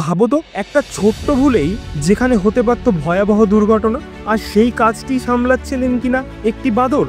ভাবো তো, একটা ছোট্ট ভুলেই যেখানে হতে পারত ভয়াবহ দুর্ঘটনা, আর সেই কাজটি সামলাচ্ছিলেন কিনা একটি বাদর।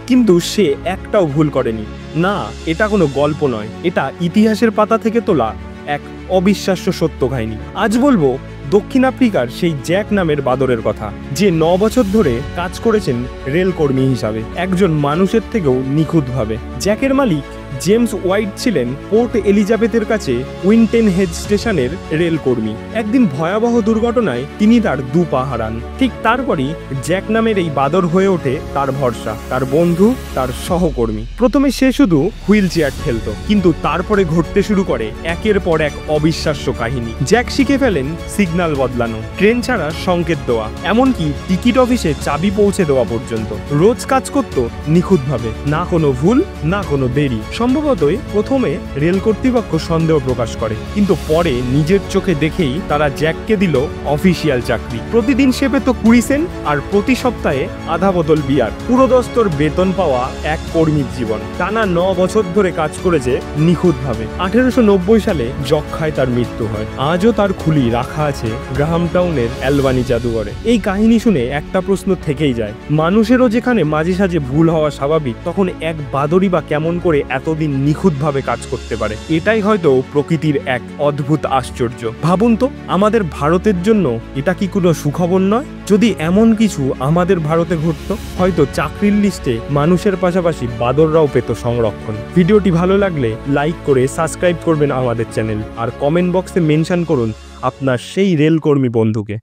কিন্তু সে একটাও ভুল করেনি। না, এটা কোনো গল্প নয়, এটা ইতিহাসের পাতা থেকে তোলা এক অবিশ্বাস্য সত্য কাহিনী। আজ বলবো দক্ষিণ আফ্রিকার সেই জ্যাক নামের বাদরের কথা, যে 9 বছর ধরে কাজ করেছেন রেলকর্মী হিসাবে, একজন মানুষের থেকেও নিখুঁতভাবে। জ্যাকের মালিক জেমস হোয়াইট ছিলেন পোর্ট এলিজাবেথের কাছে উইনটেন হেড স্টেশনের রেলকর্মী। একদিন ভয়াবহ দুর্ঘটনায় তিনি তার 2 পা হারান। ঠিক তারপরই জ্যাক নামের এই বাদর হয়ে ওঠে তার ভরসা, তার বন্ধু, তার সহকর্মী। প্রথমে সে শুধু হুইল চেয়ার ঠেলতো, কিন্তু তারপরে ঘটতে শুরু করে একের পর এক অবিশ্বাস্য কাহিনী। জ্যাক শিখে ফেলেন সিগন্যাল বদলানো, ট্রেন ছাড়া সংকেত দেওয়া, এমনকি টিকিট অফিসে চাবি পৌঁছে দেওয়া পর্যন্ত। রোজ কাজ করত নিখুঁতভাবে, না কোনো ভুল, না কোনো দেরি। সম্ভবতই প্রথমে রেল কর্তৃপক্ষ সন্দেহ প্রকাশ করে, কিন্তু পরে নিজের চোখে দেখেই তারা জ্যাককে দিল অফিসিয়াল চাকরি। প্রতিদিন সে পেত 20 সেন্ট, আর প্রতি সপ্তাহে আধা বোতল বিয়ার। পুরোদস্তুর বেতন পাওয়া এক কর্মীর জীবন। টানা 9 বছর ধরে কাজ করেছে নিখুঁতভাবে। 1890 সালে যক্ষায় তার মৃত্যু হয়। আজও তার খুলি রাখা আছে গ্রাহাম টাউনের অ্যালবানি জাদুঘরে। এই কাহিনী শুনে একটা প্রশ্ন থেকেই যায়, মানুষেরও যেখানে মাঝে সাঝে ভুল হওয়া স্বাভাবিক, তখন এক বাদরই বা কেমন করে এতদিন নিখুঁতভাবে কাজ করতে পারে? এটাই হয়তো প্রকৃতির এক অদ্ভুত আশ্চর্য। ভাবুন তো, আমাদের ভারতের জন্য এটা কি কোনো সুখবর নয়? যদি এমন কিছু আমাদের ভারতে ঘটতো, হয়তো চাকরির লিস্টে মানুষের পাশাপাশি বাদররাও পেত সংরক্ষণ। ভিডিওটি ভালো লাগলে লাইক করে সাবস্ক্রাইব করবেন আমাদের চ্যানেল, আর কমেন্ট বক্সে মেনশন করুন আপনার সেই রেলকর্মী বন্ধুকে।